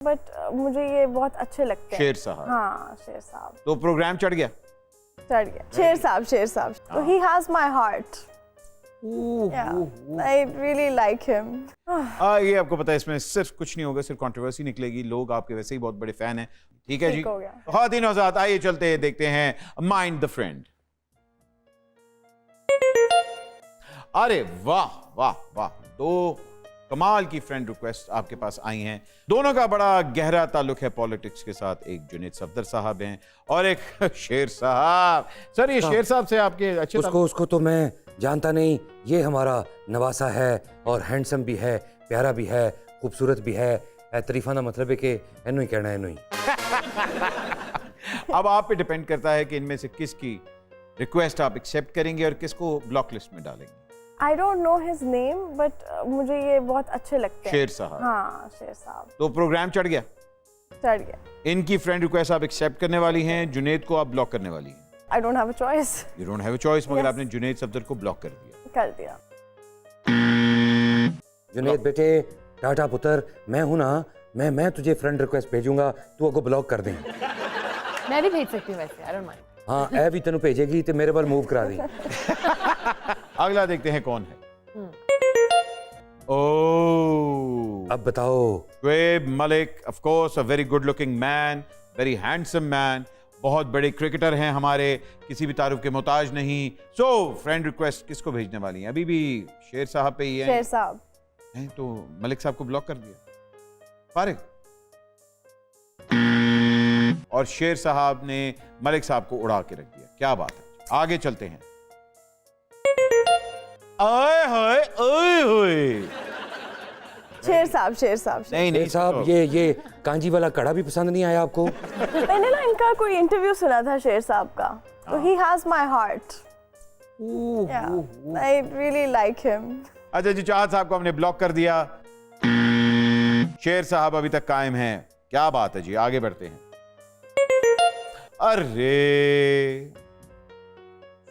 But मुझे ये बहुत अच्छे लगते हैं। शेर साहब। हाँ, शेर साहब। तो प्रोग्राम चढ़ गया? चढ़ गया। शेर साहब, शेर साहब। तो he has my heart. Yeah, I really like him. ये आपको पता है इसमें सिर्फ कुछ नहीं होगा, सिर्फ कंट्रोवर्सी निकलेगी। लोग आपके वैसे ही बहुत बड़े फैन हैं। ठीक है जी। हो गया। ख़वातीन और हज़रात, आइए चलते हैं, देखते हैं माइंड द फ्रेंड। अरे वाह वाह वाह, दो कमाल की फ्रेंड रिक्वेस्ट आपके पास आई हैं। दोनों का बड़ा गहरा ताल्लुक है पॉलिटिक्स के साथ। एक जुनैद सफदर साहब हैं और एक शेर साहब। सर, ये शेर साहब से आपके अच्छे उसको तो मैं जानता नहीं। ये हमारा नवासा है और हैंडसम भी है, प्यारा भी है, खूबसूरत भी है। तरीफा ना मतलब है कि एनो ही कहना है, एनो ही। अब आप पे डिपेंड करता है कि इनमें से किसकी रिक्वेस्ट आप एक्सेप्ट करेंगे और किसको ब्लॉक लिस्ट में डालेंगे। I don't know his name, but मुझे ये बहुत अच्छे लगते हैं। शेर साहब। हाँ, शेर साहब। तो प्रोग्राम चढ़ गया? चढ़ गया। इनकी फ्रेंड रिक्वेस्ट आप एक्सेप्ट करने वाली हैं, जुनैद को आप ब्लॉक करने वाली हैं। I don't have a choice. You don't have a choice, मगर Yes. आपने जुनैद सफदर को ब्लॉक कर दिया। कर दिया। जुनैद बेटे, टाटा पुत्र, मैं हूं ना, मैं तुझे फ्रेंड रिक्वेस्ट भेजूंगा, तू अगो ब्लॉक कर दे। मैं भी भेज सकती हूँ वैसे, I don't mind. हाँ, ए भी तेनू भेजेगी तो मेरे पर मूव करा दी। अगला देखते हैं कौन है। ओह, अब बताओ। Shoaib Malik, of course a very good looking man, very handsome man, बहुत बड़े क्रिकेटर हैं हमारे, किसी भी तारुफ के मोहताज नहीं। सो फ्रेंड रिक्वेस्ट किसको भेजने वाली हैं? अभी भी शेर साहब पे ही है। शेर साहब हैं तो मलिक साहब को ब्लॉक कर दिया, फारिग। और शेर साहब ने मलिक साहब को उड़ा के रख दिया। क्या बात है। आगे चलते हैं। आए हाय, आए होए। शेर साहब, शेर साहब। नहीं नहीं साहब, ये कांजी वाला कड़ा भी पसंद नहीं आया आपको? मैंने ना इनका कोई इंटरव्यू सुना था शेर साहब का। तो he has my heart. Yeah, I really like him. अच्छा जी, चाहत साहब को हमने ब्लॉक कर दिया। शेर साहब अभी तक कायम हैं। क्या बात है जी, आगे बढ़ते हैं। अरे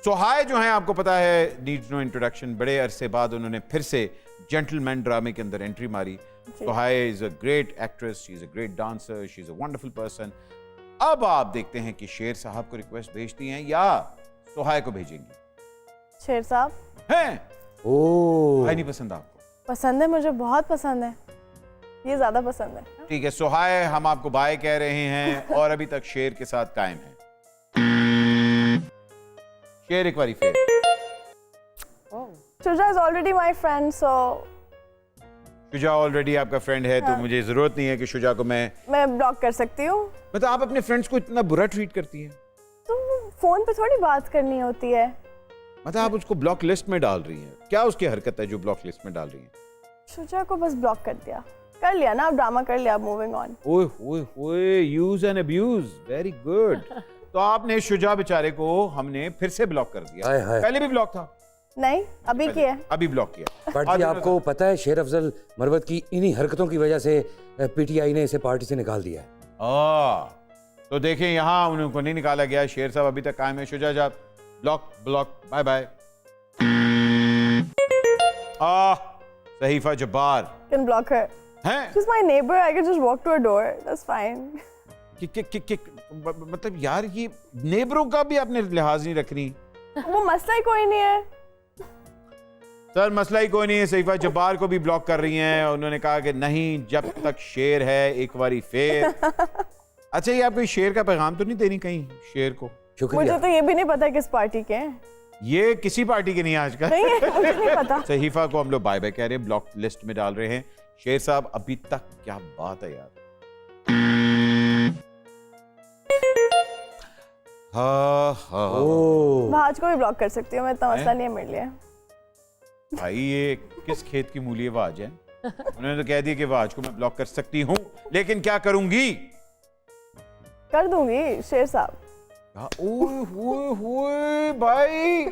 सोहाय जो हैं, आपको पता है, नीड्स नो इंट्रोडक्शन। बड़े अरसे बाद उन्होंने फिर से जेंटलमैन ड्रामे के अंदर एंट्री मारी। Sohai is a great actress, she is a great dancer, she is a wonderful person. अब आप देखते हैं कि शेर साहब को रिक्वेस्ट भेजती हैं या सोहाय को भेजेंगी। शेर साहब हैं? ओह, सोहाय नहीं पसंद आपको? पसंद है, मुझे बहुत पसंद है, ये ज्यादा पसंद है। ठीक है, सोहाय हम आपको बाय कह रहे हैं और अभी तक शेर के साथ कायम है। शेर एक बारी फिर। Shuja is already my friend, so Shuja already आपका फ्रेंड है। तो मुझे जरूरत नहीं है कि शुजा को मैं ब्लॉक कर सकती हूँ। मतलब आप अपने फ्रेंड्स को इतना बुरा ट्रीट करती हैं? तो फोन पे थोड़ी बात करनी होती है। मतलब आप उसको ब्लॉक लिस्ट में डाल रही हैं? क्या उसकी हरकत है जो ब्लॉक लिस्ट में डाल रही हैं? शुजा को बस ब्लॉक कर दिया, कर लिया ना, अब ड्रामा कर लिया, मूविंग ऑन। ओए ओए ओए, use and abuse, very good. तो आपने शुजा बेचारे को हमने फिर से ब्लॉक कर दिया। हाय हाय। पहले भी ब्लॉक था? नहीं, अभी किया है। अभी ब्लॉक किया। बट जी, आपको पता है शेर अफजल मरवत की इन्हीं हरकतों की वजह से पीटीआई ने इसे पार्टी से निकाल दिया है। तो देखें, यहाँ उनको नहीं निकाला गया। शेर साहब अभी तक कायम है। शुजा जा, block block, bye bye. Sahifa Jabbar Can block her. हैं? She's my neighbor. I can just walk to her door. That's fine. मतलब यार, ये नेबरों का भी आपने लिहाज नहीं रख रही। वो मसला ही कोई नहीं है। सर, मसला ही कोई नहीं है। सहीफा जब्बार को भी ब्लॉक कर रही हैं। उन्होंने कहा कि नहीं, जब तक शेर है एक बारी फेर। अच्छा, ये आप कोई शेर का पैगाम तो नहीं देनी कहीं शेर को? शुक्रिया। मुझे तो ये भी नहीं पता किस पार्टी के हैं। ये किसी पार्टी के नहीं है आजकल। नहीं है, मुझे नहीं पता। सहीफा को हम लोग बाय बाय कह रहे हैं, ब्लॉक लिस्ट में डाल रहे हैं। शेर साहब अभी तक, क्या बात है यार। भाज को भी ब्लॉक कर सकती हूँ मैं, इतना मसला नहीं है मेरे लिए। भाई, ये किस खेत की मूली है वाज है? उन्होंने तो कह दिया कि वाज को मैं ब्लॉक कर सकती हूँ, लेकिन क्या करूंगी? कर दूंगी शेर साहब। ओए होए होए भाई,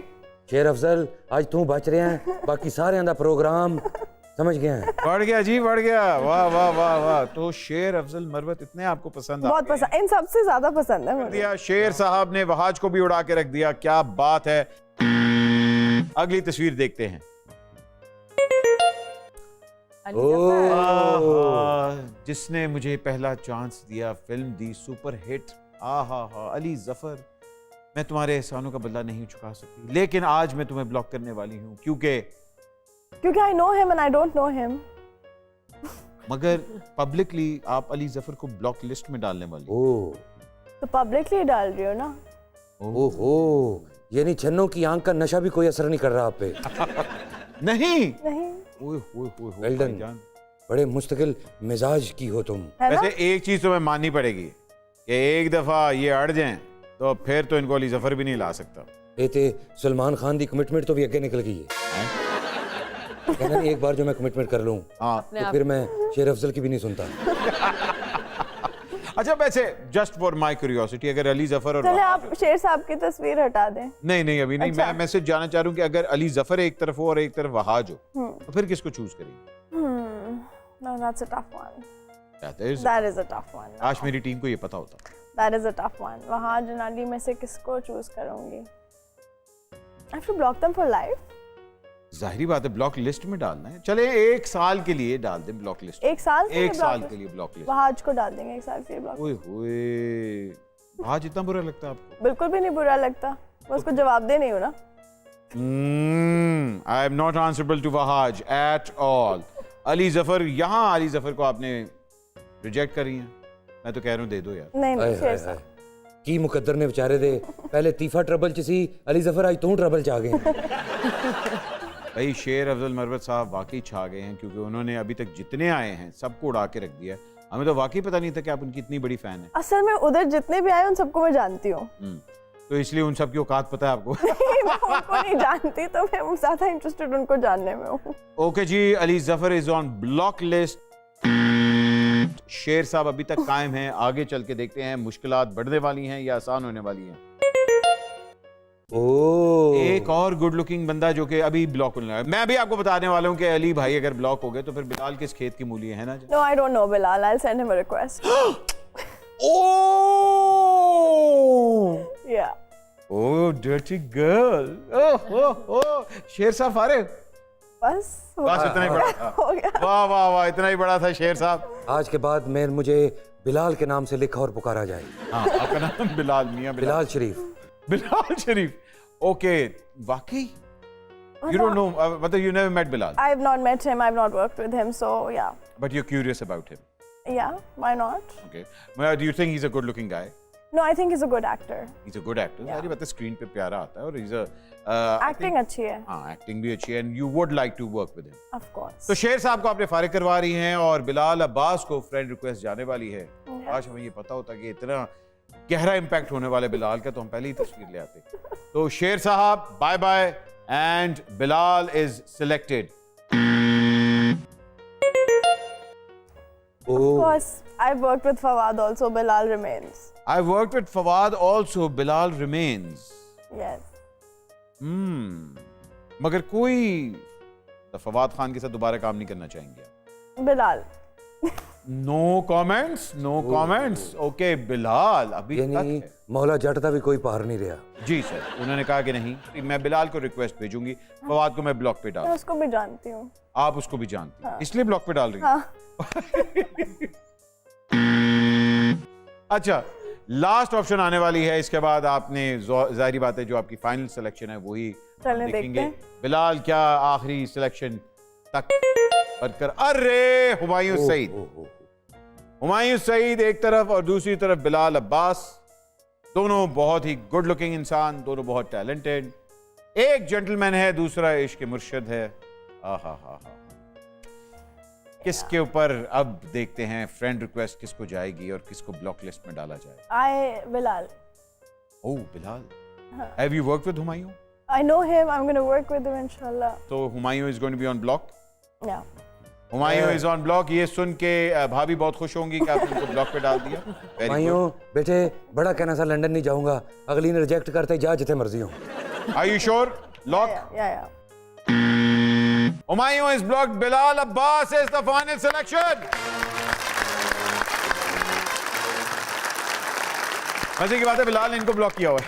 शेर अफजल, आज तू बच रहे हैं, बाकी सारे दा प्रोग्राम समझ गए हैं। बढ़ गया जी, बढ़ गया। वाह वाह वाह वाह। तो शेर अफजल मरवत इतने आपको पसंद आ बहुत पसंद, इन सबसे ज्यादा पसंद है मुझे। दिया। शेर साहब ने वहाज को भी उड़ा के रख दिया। क्या बात है। अगली तस्वीर देखते हैं। Ali Zafar. आहा, जिसने मुझे पहला चांस दिया, फिल्म दी सुपर हिट, आहा हा, अली जफर। मैं तुम्हारे एहसानों का बदला नहीं चुका सकती, लेकिन आज मैं तुम्हें ब्लॉक करने वाली हूँ क्योंकि I know him and I don't know him. मगर पब्लिकली आप अली जफर को ब्लॉक लिस्ट में डालने वाली हो। ओह तो पब्लिकली डाल रही हो ना. ओहो, यानी छन्नों की आंख का नशा भी कोई असर नहीं कर रहा आप पे। नहीं नहीं. ओए होए होए होए, Well done. भाईजान। बड़े मुस्तकिल मिजाज की हो तुम। है ना? वैसे एक चीज तुम्हें माननी पड़ेगी कि एक दफा ये अड़ जाएं तो फिर तो इनको अली जफर भी नहीं ला सकता। ते सलमान खान दी कमिटमेंट तो भी अगे निकल गई है। कहना नहीं, एक बार जो मैं कमिटमेंट कर लूं हाँ तो फिर मैं शेर अफजल की भी नहीं सुनता। अच्छा, वैसे जस्ट फॉर माय क्यूरियोसिटी, अगर अली जफर और चले आप शेर साहब की तस्वीर हटा दें. नहीं अभी नहीं, अच्छा। मैं मैसेज जाना चाह रहा हूँ कि अगर अली जफर एक तरफ हो और एक तरफ वहाज हो तो फिर किसको चूज करेंगे? No, that's a tough one. That is- That is a tough one. आज मेरी टीम को ये पता होता। That is a tough one. वहाँ जनाली में से किसको चूज करूंगी? I have to block them for life. जाहिरी बात है, ब्लॉक लिस्ट में डालना है। चले एक साल के लिए डाल दें ब्लॉक लिस्ट। एक साल के लिए एक साल block के लिए ब्लॉक लिस्ट। वहाज को डाल देंगे एक साल के लिए ब्लॉक. ओए होए, आज इतना बुरा लगता है आपको? बिल्कुल भी नहीं बुरा लगता. मैं उसको जवाब दे नहीं हूँ ना. I am not answerable to Wahaj at all. Ali Zafar, यहाँ अली जफर को आपने रिजेक्ट कर रही हैं। मैं तो कह रहा हूँ दे दो यार। नहीं हाय शेर हाय साहब. हाय, की मुकद्दर ने बेचारे दे पहले तीफा ट्रबल च सी, अली जफर आज तू ट्रबल च आ गए। भाई शेर अफजल मरवत साहब वाकई छा गए हैं, क्योंकि उन्होंने अभी तक जितने आए हैं सबको उड़ा के रख दिया है। हमें तो वाकई पता नहीं था कि आप उनकी इतनी बड़ी फैन है। असल में उधर जितने भी आए उन सबको मैं जानती हूँ. तो इसलिए उन सब की औकात पता है आपको। मैं उनको नहीं जानती तो मैं ज्यादा इंटरेस्टेड उनको जानने में हूँ. ओके जी, Ali Zafar is on block list. Sher साहब अभी तक कायम हैं। आगे चल के देखते हैं मुश्किलात बढ़ने वाली हैं या आसान होने वाली हैं। ओह, एक और गुड लुकिंग बंदा जो कि अभी ब्लॉक होने लगा है। मैं भी आपको बताने वाला हूँ कि अली भाई अगर ब्लॉक हो गए तो फिर बिलाल किस खेत की मूली है ना जी? No, I don't know Bilal. I'll send him a request. Yeah. Oh dirty girl. Oh शेर साहब फारे। बस बस इतना ही बड़ा था। हो गया. वाह वाह वाह, इतना ही बड़ा था शेर साहब। आज के बाद मैं मुझे बिलाल के नाम से लिखा और पुकारा जाए। हाँ, आपका नाम बिलाल, मियां बिलाल शरीफ। बिलाल शरीफ। ओके, वाकई यू डोंट नो, मतलब you never met Bilal, I've not met him. I've not worked with him. So yeah, but you curious about him. yeah. Why not? Okay, do you think he is a good looking guy? No, I think he's a good actor. He is a good actor. सारी बातें screen पे प्यारा आता है और he is Acting अच्छी है. हाँ, एक्टिंग भी अच्छी है and you would like to work with him. Of course. तो शेर साहब को आपने फारिग करवा रही हैं और बिलाल अब्बास को फ्रेंड रिक्वेस्ट जाने वाली है। आज हमें ये पता होता कि इतना गहरा इम्पैक्ट होने वाले बिलाल का तो हम पहले ही तस्वीर ले आते। तो शेर साहब bye bye and Bilal is selected. Of course, I've worked with Fawad also. Bilal remains. I worked with Fawad also. Bilal remains. Yes. मगर कोई तो फवाद खान के साथ दोबारा काम नहीं करना चाहेंगे? Bilal. No comments, no comments. Okay Bilal अभी यानी तक मौला जट का भी कोई पार नहीं रहा। जी सर, उन्होंने कहा कि नहीं, मैं बिलाल को रिक्वेस्ट भेजूंगी, फवाद को मैं ब्लॉक पे डाल। मैं उसको भी जानती हूँ. आप उसको भी जानती हैं, इसलिए ब्लॉक पे डाल रही हैं। हाँ. अच्छा, लास्ट ऑप्शन आने वाली है। इसके बाद आपने जाहिर बात है जो आपकी फाइनल सिलेक्शन है वही चलें देखेंगे। देखते हैं. बिलाल क्या आखिरी सिलेक्शन तक बढ़कर, अरे हुमायूं सईद। हुमायूं सईद एक तरफ और दूसरी तरफ बिलाल अब्बास, दोनों बहुत ही गुड लुकिंग इंसान, दोनों बहुत टैलेंटेड। एक जेंटलमैन है, दूसरा इश्क मुर्शिद है। आहा हा हा। किसके ऊपर अब देखते हैं फ्रेंड रिक्वेस्ट किसको जाएगी और किसको ब्लॉक लिस्ट में डाला जाए? Bilal. Oh Bilal, have you worked with Humayun? I know him. I'm going to work with him inshallah. तो Humayun is going to be on block. Yeah. Humayun is on block. ये सुन के भाभी बहुत खुश होंगी कि आपने उनको ब्लॉक पे डाल दिया। Very भाइयों बेटे, बड़ा कहना सा लंदन नहीं जाऊंगा, अगली ने रिजेक्ट करते जा जिथे मर्जी हो। good. Are you sure? Lock. Yeah. Humayun is blocked. Bilal Abbas is the final selection. मजे की बात है, बिलाल ने इनको ब्लॉक किया हुआ है।